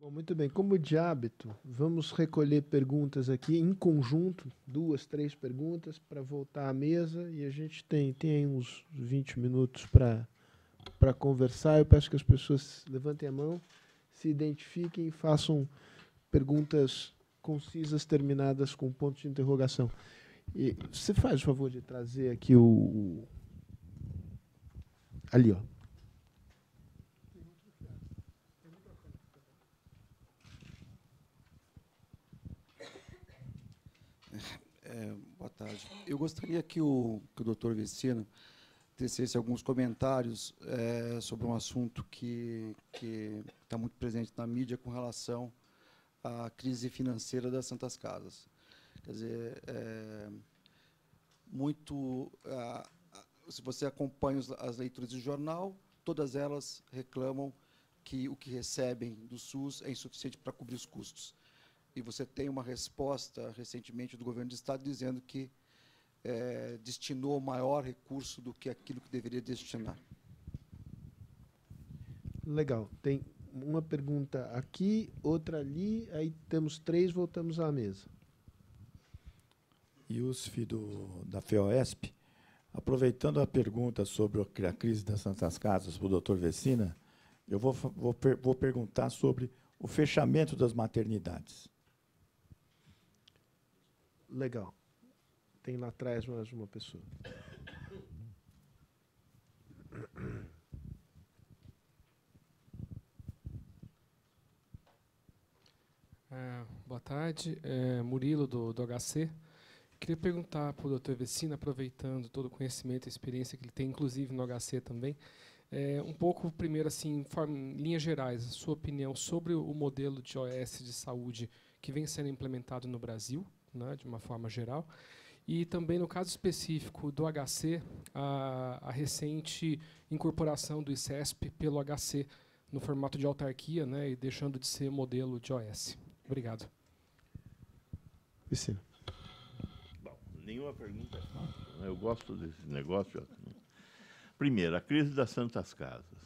Bom, muito bem. Como de hábito, vamos recolher perguntas aqui em conjunto, 2, 3 perguntas, para voltar à mesa. E a gente tem aí uns 20 minutos para conversar. Eu peço que as pessoas levantem a mão, se identifiquem e façam perguntas concisas, terminadas com pontos de interrogação. E você faz o favor de trazer aqui ali, ó. Boa tarde. Eu gostaria que o doutor Vecina tecesse alguns comentários sobre um assunto que está muito presente na mídia com relação à crise financeira das Santas Casas. Quer dizer, se você acompanha as leituras do jornal, todas elas reclamam que o que recebem do SUS é insuficiente para cobrir os custos. E você tem uma resposta, recentemente, do governo do Estado dizendo que destinou maior recurso do que aquilo que deveria destinar. Legal. Tem uma pergunta aqui, outra ali, aí temos 3, voltamos à mesa. Yusuf, da FEOESP. Aproveitando a pergunta sobre a crise das Santas Casas para o doutor Vecina, eu vou perguntar sobre o fechamento das maternidades. Legal. Tem lá atrás mais uma pessoa. Boa tarde, Murilo, do HC. Queria perguntar para o doutor Vecina, aproveitando todo o conhecimento e experiência que ele tem, inclusive no HC também, um pouco, primeiro, assim, em linhas gerais, a sua opinião sobre o modelo de OS de saúde que vem sendo implementado no Brasil, né, de uma forma geral, e também, no caso específico do HC, a recente incorporação do ICESP pelo HC no formato de autarquia, né, e deixando de ser modelo de OS. Obrigado. Vecina. Bom, nenhuma pergunta é fácil, né? Eu gosto desse negócio. Primeiro, a crise das Santas Casas.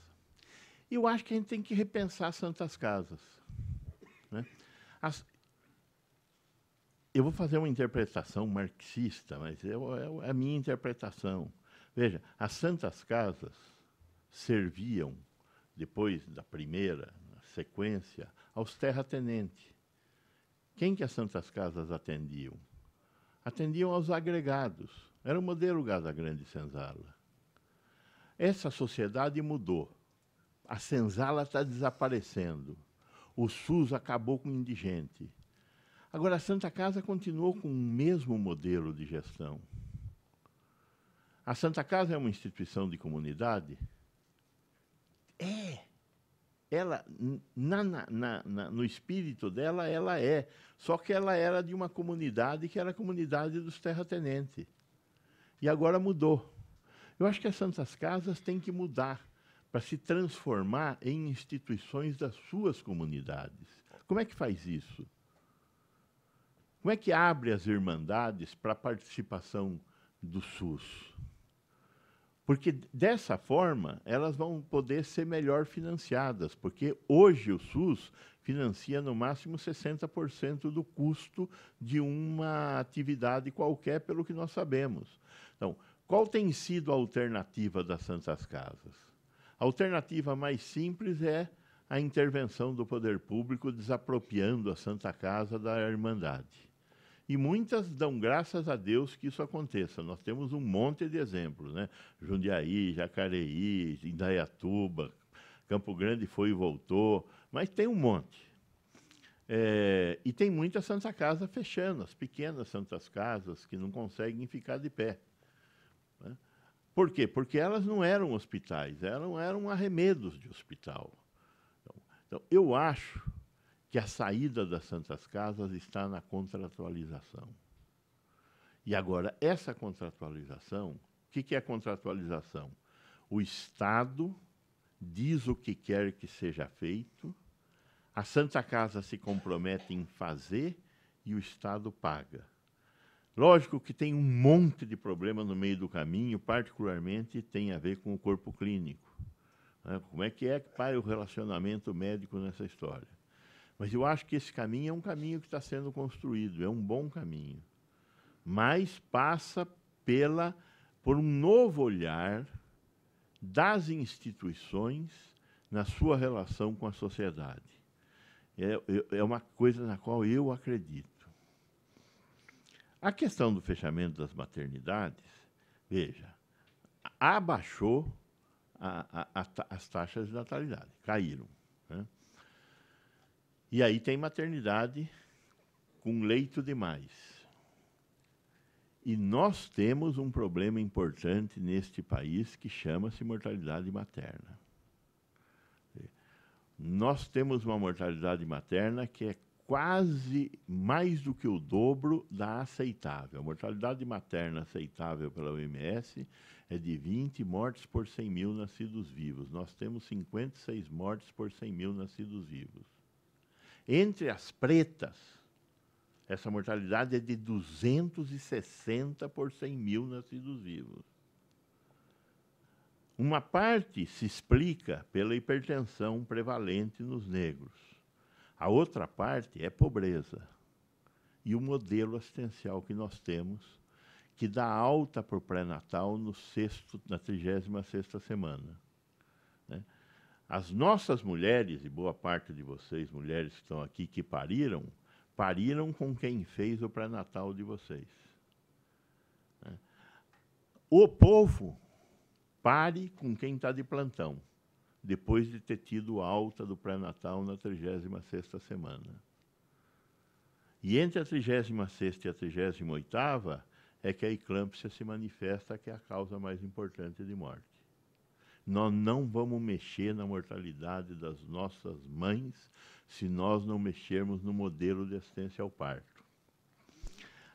Eu acho que a gente tem que repensar as Santas Casas, né? Eu vou fazer uma interpretação marxista, mas é a minha interpretação. Veja, as Santas Casas serviam, depois da primeira sequência, aos terratenentes. Quem que as Santas Casas atendiam? Atendiam aos agregados. Era o modelo Casa Grande Senzala. Essa sociedade mudou. A senzala está desaparecendo. O SUS acabou com o indigente. Agora, a Santa Casa continuou com o mesmo modelo de gestão. A Santa Casa é uma instituição de comunidade? Ela, no espírito dela, ela é. Só que ela era de uma comunidade que era a comunidade dos terratenentes. E agora mudou. Eu acho que as Santas Casas têm que mudar para se transformar em instituições das suas comunidades. Como é que faz isso? Como é que abre as irmandades para a participação do SUS? Porque, dessa forma, elas vão poder ser melhor financiadas, porque hoje o SUS financia no máximo 60% do custo de uma atividade qualquer, pelo que nós sabemos. Então, qual tem sido a alternativa das Santas Casas? A alternativa mais simples é a intervenção do poder público desapropriando a Santa Casa da Irmandade. E muitas dão graças a Deus que isso aconteça. Nós temos um monte de exemplos, né? Jundiaí, Jacareí, Indaiatuba, Campo Grande foi e voltou, mas tem um monte. E tem muita Santa Casa fechando, as pequenas Santas Casas que não conseguem ficar de pé, né? Por quê? Porque elas não eram hospitais, eram arremedos de hospital. Então, eu acho que a saída das Santas Casas está na contratualização. E agora, essa contratualização, o que é a contratualização? O Estado diz o que quer que seja feito, a Santa Casa se compromete em fazer e o Estado paga. Lógico que tem um monte de problema no meio do caminho, particularmente tem a ver com o corpo clínico, né? Como é que vai o relacionamento médico nessa história? Mas eu acho que esse caminho é um caminho que está sendo construído, é um bom caminho. Mas passa por um novo olhar das instituições na sua relação com a sociedade. É uma coisa na qual eu acredito. A questão do fechamento das maternidades, veja, abaixou as taxas de natalidade, caíram, né? E aí tem maternidade com leito demais. E nós temos um problema importante neste país que chama-se mortalidade materna. Nós temos uma mortalidade materna que é quase mais do que o dobro da aceitável. A mortalidade materna aceitável pela OMS é de 20 mortes por 100 mil nascidos vivos. Nós temos 56 mortes por 100 mil nascidos vivos. Entre as pretas, essa mortalidade é de 260 por 100 mil nascidos vivos. Uma parte se explica pela hipertensão prevalente nos negros. A outra parte é pobreza. E o modelo assistencial que nós temos, que dá alta para o pré-natal na 36ª semana, né? As nossas mulheres, e boa parte de vocês, mulheres que estão aqui, que pariram com quem fez o pré-natal de vocês, né? O povo pare com quem está de plantão, depois de ter tido alta do pré-natal na 36ª semana. E entre a 36ª e a 38ª é que a eclâmpsia se manifesta, que é a causa mais importante de morte. Nós não vamos mexer na mortalidade das nossas mães se nós não mexermos no modelo de assistência ao parto.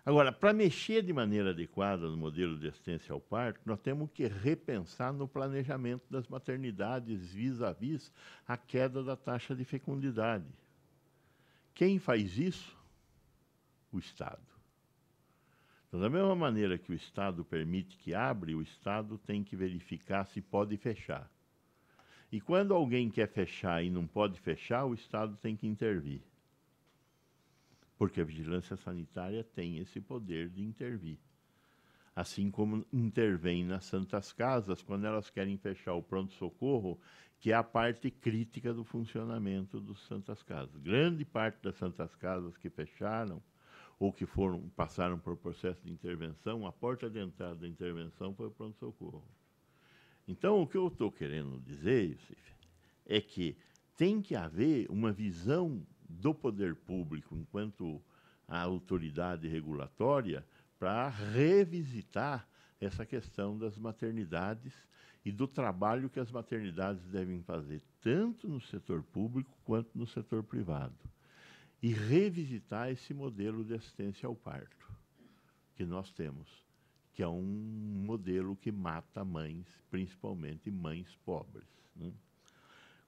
Agora, para mexer de maneira adequada no modelo de assistência ao parto, nós temos que repensar no planejamento das maternidades vis-à-vis a queda da taxa de fecundidade. Quem faz isso? O Estado. Então, da mesma maneira que o Estado permite que abra, o Estado tem que verificar se pode fechar. E quando alguém quer fechar e não pode fechar, o Estado tem que intervir. Porque a vigilância sanitária tem esse poder de intervir. Assim como intervém nas santas casas, quando elas querem fechar o pronto-socorro, que é a parte crítica do funcionamento das santas casas. Grande parte das santas casas que fecharam, ou que passaram por processo de intervenção, a porta de entrada da intervenção foi o pronto-socorro. Então, o que eu estou querendo dizer, Yusuf, é que tem que haver uma visão do poder público, enquanto a autoridade regulatória, para revisitar essa questão das maternidades e do trabalho que as maternidades devem fazer, tanto no setor público quanto no setor privado. E revisitar esse modelo de assistência ao parto que nós temos, que é um modelo que mata mães, principalmente mães pobres, né?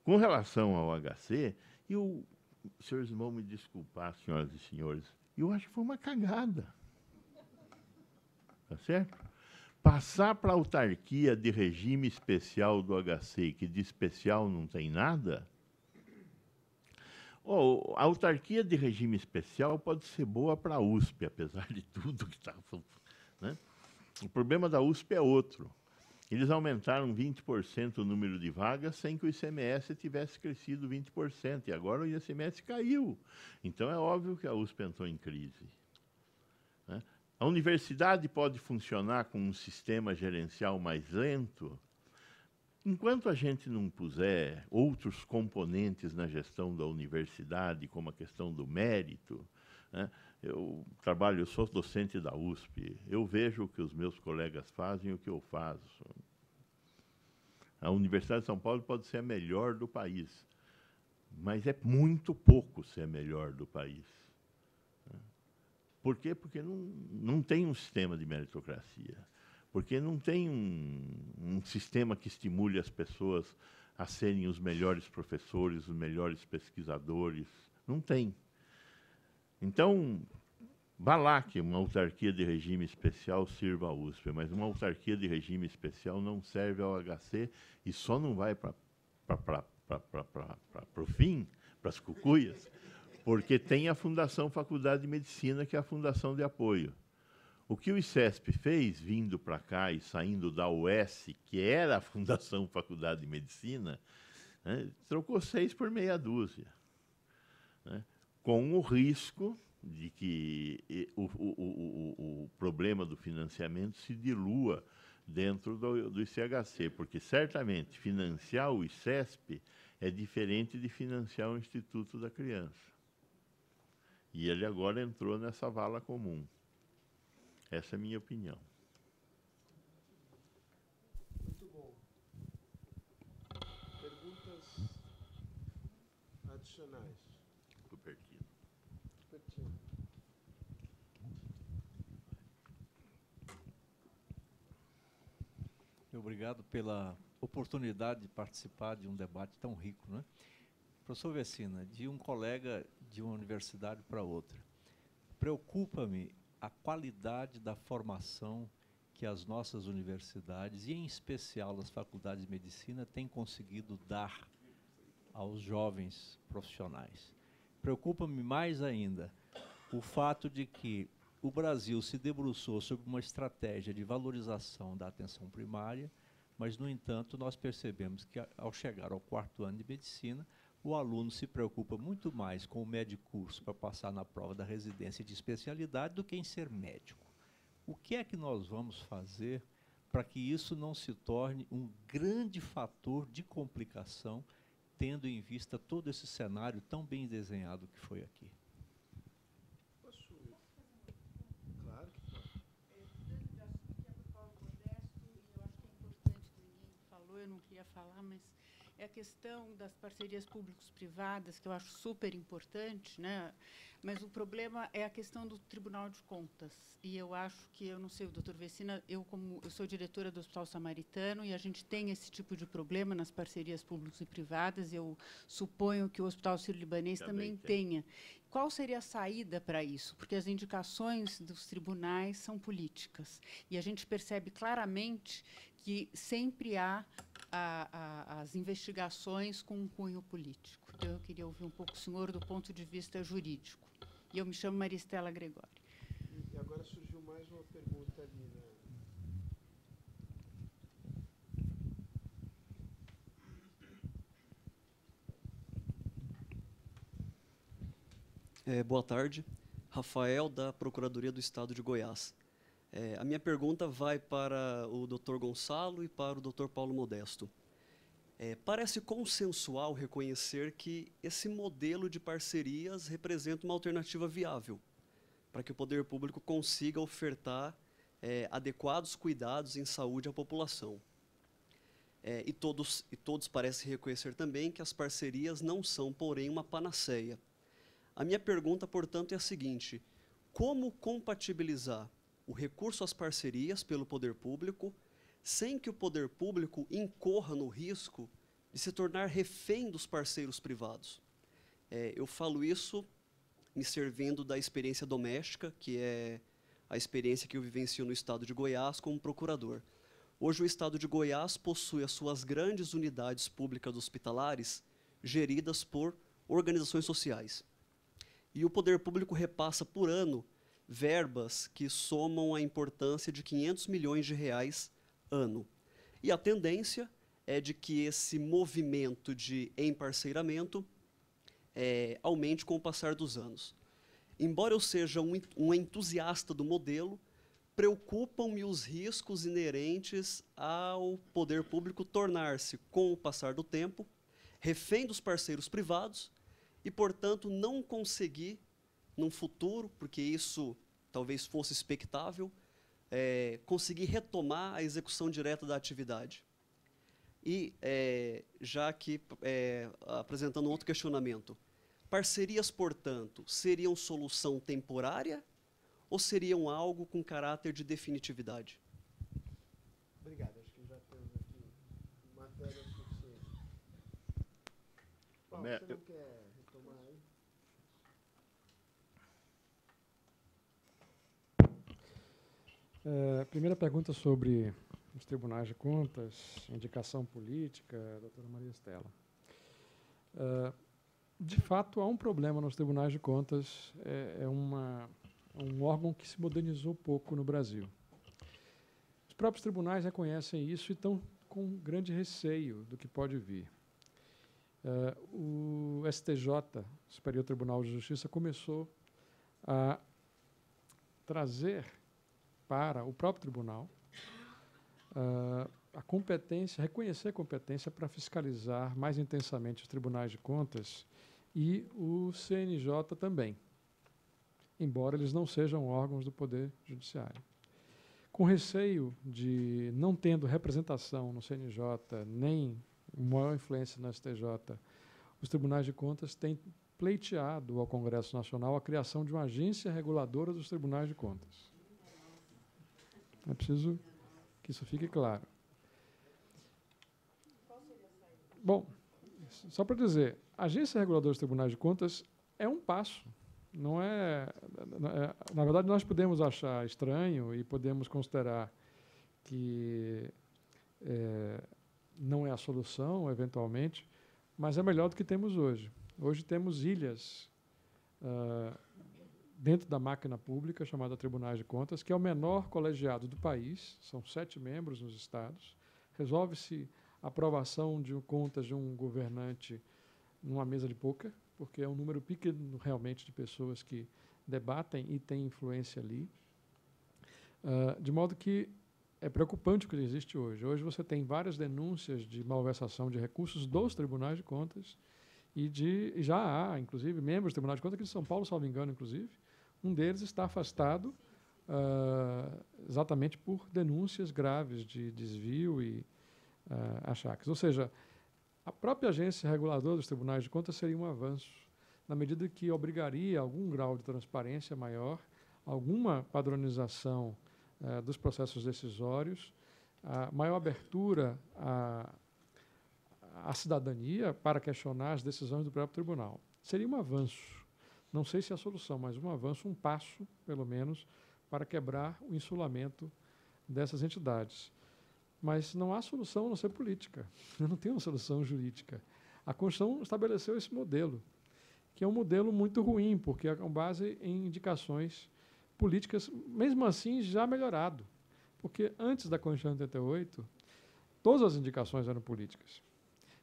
Com relação ao HC, senhores vão me desculpar, senhoras e senhores, eu acho que foi uma cagada. Tá certo? Passar para a autarquia de regime especial do HC, que de especial não tem nada. A autarquia de regime especial pode ser boa para a USP, apesar de tudo que está, né? O problema da USP é outro. Eles aumentaram 20% o número de vagas sem que o ICMS tivesse crescido 20%. E agora o ICMS caiu. Então, é óbvio que a USP entrou em crise, né? A universidade pode funcionar com um sistema gerencial mais lento. Enquanto a gente não puser outros componentes na gestão da universidade, como a questão do mérito, né? Eu sou docente da USP, eu vejo o que os meus colegas fazem e o que eu faço. A Universidade de São Paulo pode ser a melhor do país, mas é muito pouco ser a melhor do país. Por quê? Porque não tem um sistema de meritocracia. Porque não tem um sistema que estimule as pessoas a serem os melhores professores, os melhores pesquisadores. Não tem. Então, vá lá que uma autarquia de regime especial sirva à USP, mas uma autarquia de regime especial não serve ao HC e só não vai para o fim, para as cucuias, porque tem a Fundação Faculdade de Medicina, que é a fundação de apoio. O que o ICESP fez, vindo para cá e saindo da UES, que era a Fundação Faculdade de Medicina, né, trocou 6 por meia dúzia, né, com o risco de que o problema do financiamento se dilua dentro do ICHC, porque certamente financiar o ICESP é diferente de financiar o Instituto da Criança. E ele agora entrou nessa vala comum. Essa é a minha opinião. Muito bom. Perguntas adicionais? Cupertino. Cupertino. Obrigado pela oportunidade de participar de um debate tão rico, né? Professor Vecina, de um colega de uma universidade para outra, preocupa-me a qualidade da formação que as nossas universidades, e em especial as faculdades de medicina, têm conseguido dar aos jovens profissionais. Preocupa-me mais ainda o fato de que o Brasil se debruçou sobre uma estratégia de valorização da atenção primária, mas, no entanto, nós percebemos que, ao chegar ao 4º ano de medicina, o aluno se preocupa muito mais com o médico-curso para passar na prova da residência de especialidade do que em ser médico. O que é que nós vamos fazer para que isso não se torne um grande fator de complicação, tendo em vista todo esse cenário tão bem desenhado que foi aqui? Claro que pode. Eu não queria falar, mas é a questão das parcerias públicos-privadas, que eu acho super importante, né? Mas o problema é a questão do Tribunal de Contas. E eu acho que, eu não sei, o doutor Vecina, eu sou diretora do Hospital Samaritano e a gente tem esse tipo de problema nas parcerias públicas e privadas. Eu suponho que o Hospital Sírio-Libanês também tenha. Qual seria a saída para isso? Porque as indicações dos tribunais são políticas. E a gente percebe claramente que sempre há as investigações com um cunho político. Então, eu queria ouvir um pouco o senhor do ponto de vista jurídico. E eu me chamo Maristela Gregório. E agora surgiu mais uma pergunta ali, né? Boa tarde. Rafael, da Procuradoria do Estado de Goiás. A minha pergunta vai para o Dr. Gonçalo e para o Dr. Paulo Modesto. Parece consensual reconhecer que esse modelo de parcerias representa uma alternativa viável para que o poder público consiga ofertar adequados cuidados em saúde à população. E todos parecem reconhecer também que as parcerias não são, porém, uma panaceia. A minha pergunta, portanto, é a seguinte: como compatibilizar o recurso às parcerias pelo poder público sem que o poder público incorra no risco de se tornar refém dos parceiros privados? Eu falo isso me servindo da experiência doméstica, que é a experiência que eu vivencio no estado de Goiás como procurador. Hoje o estado de Goiás possui as suas grandes unidades públicas hospitalares geridas por organizações sociais. E o poder público repassa por ano verbas que somam a importância de 500 milhões de reais ano. E a tendência é de que esse movimento de emparceiramento aumente com o passar dos anos. Embora eu seja um entusiasta do modelo, preocupam-me os riscos inerentes ao poder público tornar-se, com o passar do tempo, refém dos parceiros privados e, portanto, não conseguir, num futuro, porque isso talvez fosse expectável, conseguir retomar a execução direta da atividade. E, já que, apresentando outro questionamento, parcerias, portanto, seriam solução temporária ou seriam algo com caráter de definitividade? Obrigado, acho que já temos aqui matéria suficiente. Paulo, você não quer retomar aí? Primeira pergunta sobre os tribunais de contas, indicação política, doutora Maria Estela. De fato, há um problema nos tribunais de contas. É um órgão que se modernizou pouco no Brasil. Os próprios tribunais reconhecem isso e estão com grande receio do que pode vir. O STJ, Superior Tribunal de Justiça, começou a trazer para o próprio tribunal a competência, reconhecer a competência para fiscalizar mais intensamente os tribunais de contas e o CNJ também, embora eles não sejam órgãos do Poder Judiciário. Com receio de, não tendo representação no CNJ, nem maior influência no STJ, os tribunais de contas têm pleiteado ao Congresso Nacional a criação de uma agência reguladora dos tribunais de contas. É preciso que isso fique claro. Bom, só para dizer, a agência reguladora dos tribunais de contas é um passo. Não é, na verdade, nós podemos achar estranho e podemos considerar que não é a solução, eventualmente, mas é melhor do que temos hoje. Hoje temos ilhas dentro da máquina pública, chamada Tribunais de Contas, que é o menor colegiado do país, são 7 membros nos estados. Resolve-se a aprovação de contas de um governante numa mesa de pôquer, porque é um número pequeno realmente de pessoas que debatem e têm influência ali. De modo que é preocupante o que existe hoje. Hoje você tem várias denúncias de malversação de recursos dos tribunais de contas e já há, inclusive, membros do Tribunal de Contas aqui de São Paulo, salvo engano, inclusive. Um deles está afastado exatamente por denúncias graves de desvio e achaques. Ou seja, a própria agência reguladora dos tribunais de contas seria um avanço, na medida que obrigaria algum grau de transparência maior, alguma padronização dos processos decisórios, a maior abertura à cidadania para questionar as decisões do próprio tribunal. Seria um avanço. Não sei se é a solução, mas um avanço, um passo, pelo menos, para quebrar o insulamento dessas entidades. Mas não há solução a não ser política. Não tem uma solução jurídica. A Constituição estabeleceu esse modelo, que é um modelo muito ruim, porque é com base em indicações políticas, mesmo assim já melhorado. Porque antes da Constituição de 88, todas as indicações eram políticas.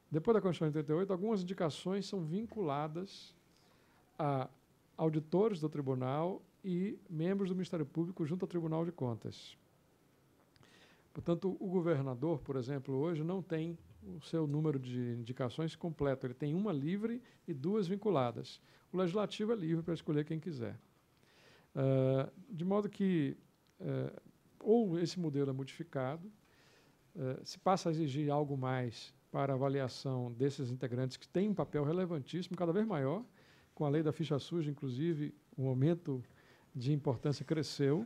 Depois da Constituição de 88, algumas indicações são vinculadas a auditores do tribunal e membros do Ministério Público junto ao Tribunal de Contas. Portanto, o governador, por exemplo, hoje não tem o seu número de indicações completo. Ele tem uma livre e 2 vinculadas. O legislativo é livre para escolher quem quiser. De modo que ou esse modelo é modificado, se passa a exigir algo mais para a avaliação desses integrantes que têm um papel relevantíssimo, cada vez maior. Com a lei da ficha suja, inclusive, o aumento de importância cresceu.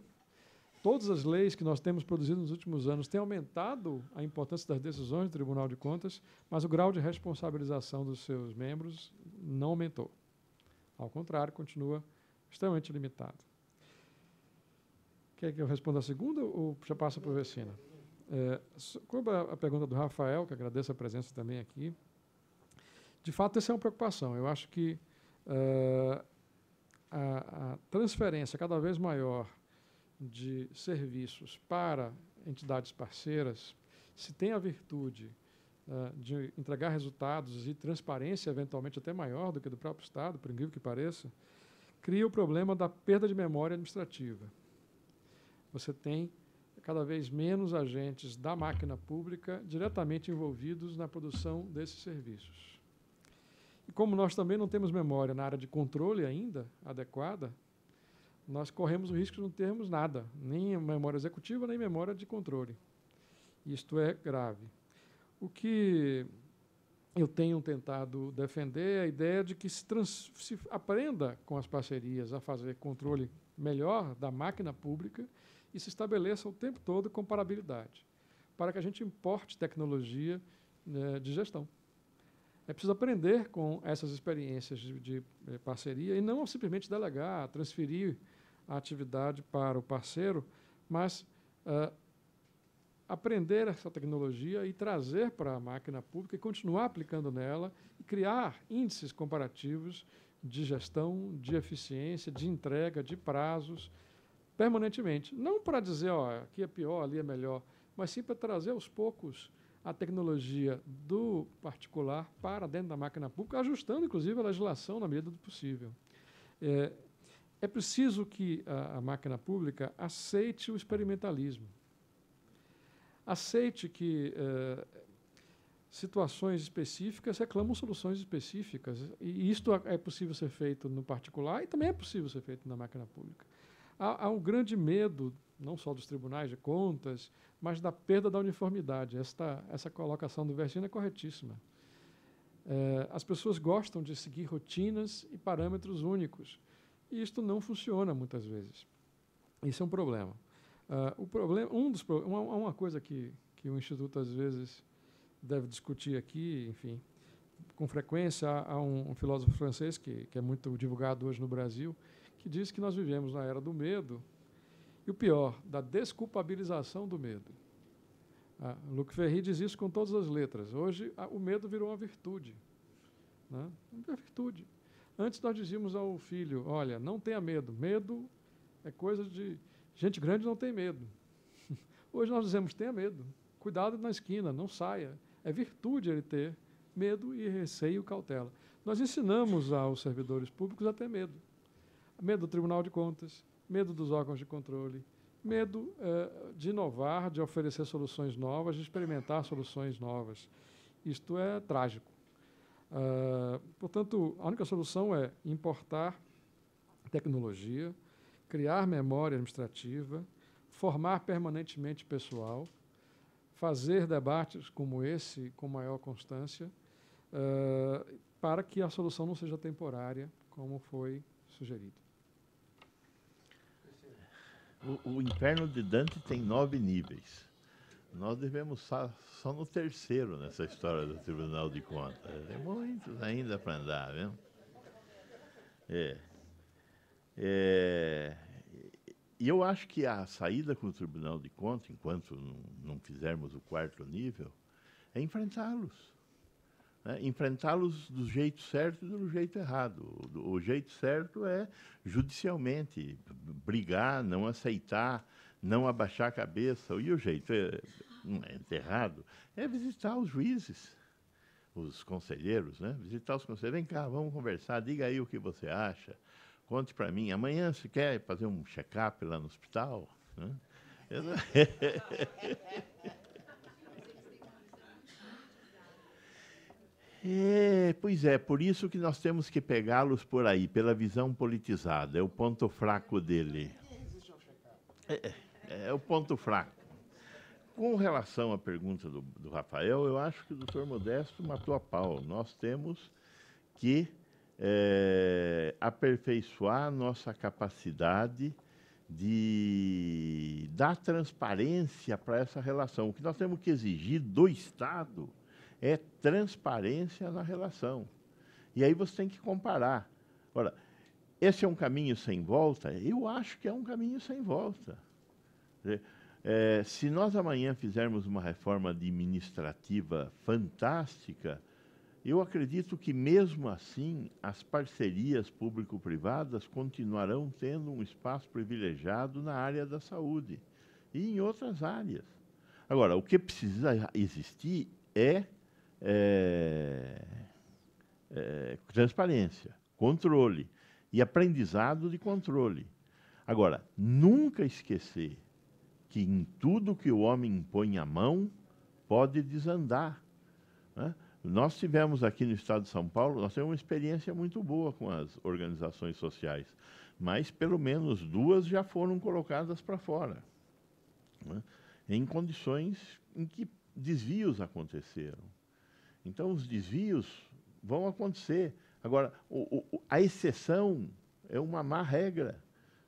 Todas as leis que nós temos produzido nos últimos anos têm aumentado a importância das decisões do Tribunal de Contas, mas o grau de responsabilização dos seus membros não aumentou. Ao contrário, continua extremamente limitado. Quer que eu responda a segunda ou já passa para o Vecina? Como a pergunta do Rafael, que agradeço a presença também aqui, de fato, essa é uma preocupação. Eu acho que a transferência cada vez maior de serviços para entidades parceiras, se tem a virtude de entregar resultados e transparência eventualmente até maior do que do próprio Estado, por incrível que pareça, cria o problema da perda de memória administrativa. Você tem cada vez menos agentes da máquina pública diretamente envolvidos na produção desses serviços. E como nós também não temos memória na área de controle ainda adequada, nós corremos o risco de não termos nada, nem memória executiva, nem memória de controle. Isto é grave. O que eu tenho tentado defender é a ideia de que se aprenda com as parcerias a fazer controle melhor da máquina pública e se estabeleça o tempo todo comparabilidade, para que a gente importe tecnologia de gestão. É preciso aprender com essas experiências de parceria e não simplesmente delegar, transferir a atividade para o parceiro, mas aprender essa tecnologia e trazer para a máquina pública e continuar aplicando nela e criar índices comparativos de gestão, de eficiência, de entrega, de prazos, permanentemente. Não para dizer, ó, aqui é pior, ali é melhor, mas sim para trazer aos poucos a tecnologia do particular para dentro da máquina pública, ajustando, inclusive, a legislação na medida do possível. É preciso que a máquina pública aceite o experimentalismo. Aceite que situações específicas reclamam soluções específicas. E isto é possível ser feito no particular e também é possível ser feito na máquina pública. Há um grande medo, não só dos tribunais de contas, mas da perda da uniformidade. Essa colocação do Versina é corretíssima. As pessoas gostam de seguir rotinas e parâmetros únicos. E isto não funciona muitas vezes. Isso é um problema. Uma coisa que o Instituto, às vezes, deve discutir aqui, enfim, com frequência, há um filósofo francês que é muito divulgado hoje no Brasil, que diz que nós vivemos na era do medo e, o pior, da desculpabilização do medo. Luc Ferry diz isso com todas as letras. Hoje, o medo virou uma virtude. Né? Uma virtude. Antes nós dizíamos ao filho, olha, não tenha medo. Medo é coisa de... Gente grande não tem medo. Hoje nós dizemos, tenha medo. Cuidado na esquina, não saia. É virtude ele ter medo e receio e cautela. Nós ensinamos aos servidores públicos a ter medo. Medo do Tribunal de Contas, medo dos órgãos de controle, medo de inovar, de oferecer soluções novas, de experimentar soluções novas. Isto é trágico. Portanto, a única solução é importar tecnologia, criar memória administrativa, formar permanentemente pessoal, fazer debates como esse com maior constância, para que a solução não seja temporária, como foi sugerido. O inferno de Dante tem 9 níveis. Nós devemos só no terceiro nessa história do Tribunal de Contas. Tem muitos ainda para andar, viu? E eu acho que a saída com o Tribunal de Contas, enquanto não fizermos o 4º nível, é enfrentá-los. Né? Enfrentá-los do jeito certo e do jeito errado. O jeito certo é judicialmente brigar, não aceitar, não abaixar a cabeça. E o jeito errado é visitar os juízes, os conselheiros, né? Visitar os conselheiros. Vem cá, vamos conversar, diga aí o que você acha. Conte para mim. Amanhã você quer fazer um check-up lá no hospital? Né? Pois é, por isso que nós temos que pegá-los por aí, pela visão politizada. É o ponto fraco dele. É o ponto fraco. Com relação à pergunta do Rafael, eu acho que o doutor Modesto matou a pau. Nós temos que aperfeiçoar nossa capacidade de dar transparência para essa relação. O que nós temos que exigir do Estado é transparência na relação. E aí você tem que comparar. Ora, esse é um caminho sem volta? Eu acho que é um caminho sem volta. Se nós amanhã fizermos uma reforma administrativa fantástica, eu acredito que, mesmo assim, as parcerias público-privadas continuarão tendo um espaço privilegiado na área da saúde e em outras áreas. Agora, o que precisa existir é transparência, controle e aprendizado de controle. Agora, nunca esquecer que em tudo que o homem impõe a mão pode desandar, né? Nós tivemos aqui no estado de São Paulo, nós temos uma experiência muito boa com as organizações sociais, mas pelo menos 2 já foram colocadas para fora, né? Em condições em que desvios aconteceram. Então, os desvios vão acontecer. Agora, a exceção é uma má regra,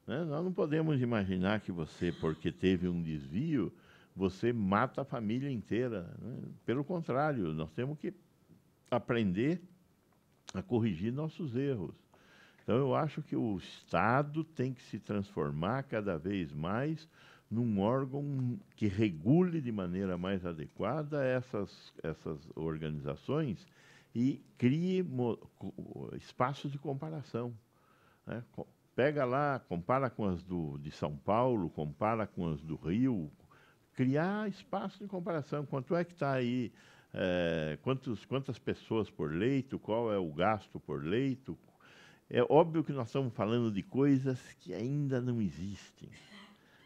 né? Nós não podemos imaginar que você, porque teve um desvio, você mata a família inteira, né? Pelo contrário, nós temos que aprender a corrigir nossos erros. Então, eu acho que o Estado tem que se transformar cada vez mais num órgão que regule de maneira mais adequada essas organizações e crie espaços de comparação, né? Pega lá, compara com as de São Paulo, compara com as do Rio, criar espaço de comparação. Quanto é que está aí, quantas pessoas por leito, qual é o gasto por leito. É óbvio que nós estamos falando de coisas que ainda não existem,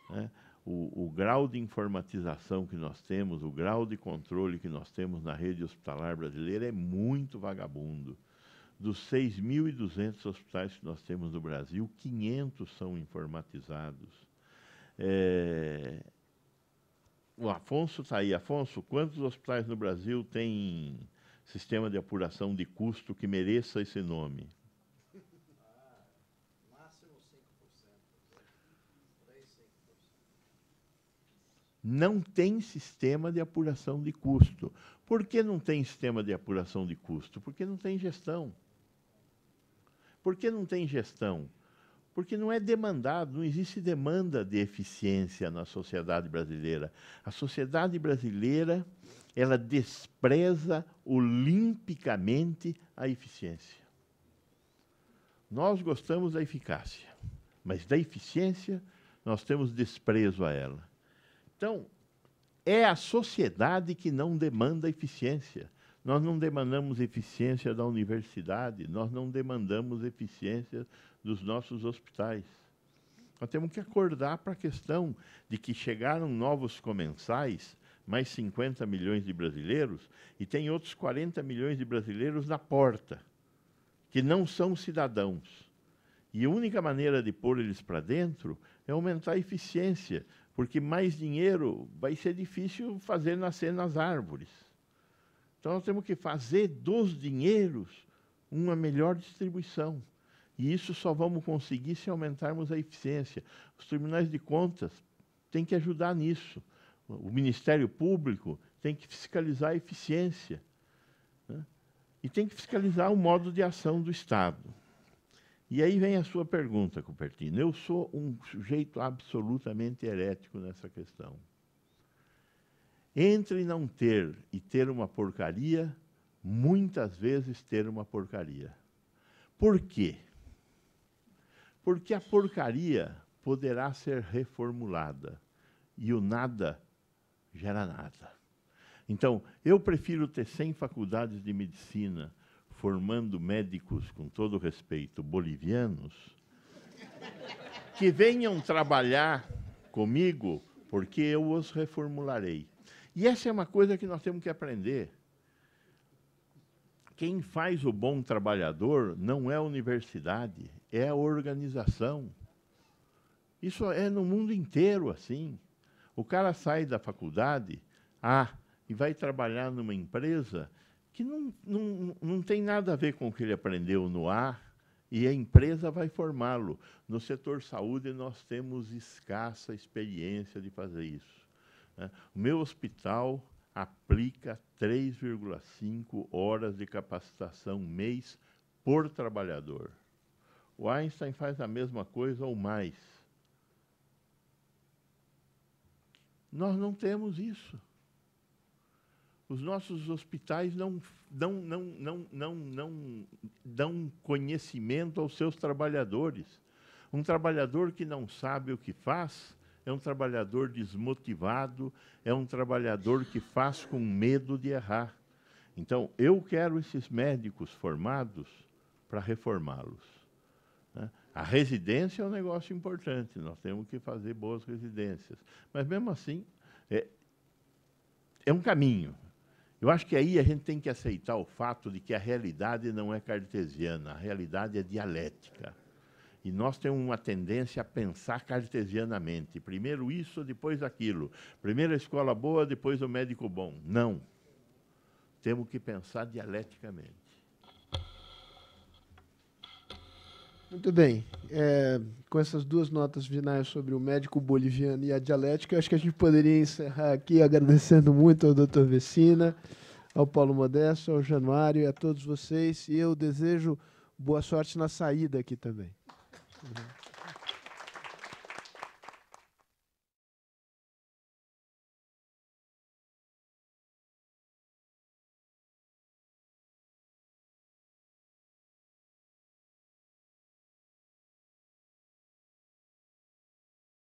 né? O grau de informatização que nós temos, o grau de controle que nós temos na rede hospitalar brasileira é muito vagabundo. Dos 6.200 hospitais que nós temos no Brasil, 500 são informatizados. O Afonso está aí. Afonso, quantos hospitais no Brasil têm sistema de apuração de custo que mereça esse nome? Não tem sistema de apuração de custo. Por que não tem sistema de apuração de custo? Porque não tem gestão. Por que não tem gestão? Porque não é demandado, não existe demanda de eficiência na sociedade brasileira. A sociedade brasileira, ela despreza olimpicamente a eficiência. Nós gostamos da eficácia, mas da eficiência nós temos desprezo a ela. Então, é a sociedade que não demanda eficiência. Nós não demandamos eficiência da universidade, nós não demandamos eficiência dos nossos hospitais. Nós temos que acordar para a questão de que chegaram novos comensais, mais 50 milhões de brasileiros, e tem outros 40 milhões de brasileiros na porta, que não são cidadãos. E a única maneira de pôr eles para dentro é aumentar a eficiência, porque mais dinheiro vai ser difícil fazer nascer nas árvores. Então, nós temos que fazer dos dinheiros uma melhor distribuição. E isso só vamos conseguir se aumentarmos a eficiência. Os tribunais de contas têm que ajudar nisso. O Ministério Público tem que fiscalizar a eficiência, né? E tem que fiscalizar o modo de ação do Estado. E aí vem a sua pergunta, Cupertino. Eu sou um sujeito absolutamente herético nessa questão. Entre não ter e ter uma porcaria, muitas vezes ter uma porcaria. Por quê? Porque a porcaria poderá ser reformulada e o nada gera nada. Então, eu prefiro ter 100 faculdades de medicina formando médicos, com todo respeito, bolivianos, que venham trabalhar comigo, porque eu os reformularei. E essa é uma coisa que nós temos que aprender. Quem faz o bom trabalhador não é a universidade, é a organização. Isso é no mundo inteiro assim. O cara sai da faculdade e vai trabalhar numa empresa que não tem nada a ver com o que ele aprendeu no A, e a empresa vai formá-lo. No setor saúde, nós temos escassa experiência de fazer isso, né? O meu hospital aplica 3,5 horas de capacitação mês por trabalhador. O Einstein faz a mesma coisa ou mais. Nós não temos isso. Os nossos hospitais não dão conhecimento aos seus trabalhadores. Um trabalhador que não sabe o que faz é um trabalhador desmotivado, é um trabalhador que faz com medo de errar. Então, eu quero esses médicos formados para reformá-los, né? A residência é um negócio importante, nós temos que fazer boas residências. Mas, mesmo assim, é um caminho. Eu acho que aí a gente tem que aceitar o fato de que a realidade não é cartesiana, a realidade é dialética. E nós temos uma tendência a pensar cartesianamente. Primeiro isso, depois aquilo. Primeiro a escola boa, depois o médico bom. Não. Temos que pensar dialeticamente. Muito bem. Com essas duas notas finais sobre o médico boliviano e a dialética, eu acho que a gente poderia encerrar aqui agradecendo muito ao Dr. Vecina, ao Paulo Modesto, ao Januário e a todos vocês. E eu desejo boa sorte na saída aqui também. Uhum.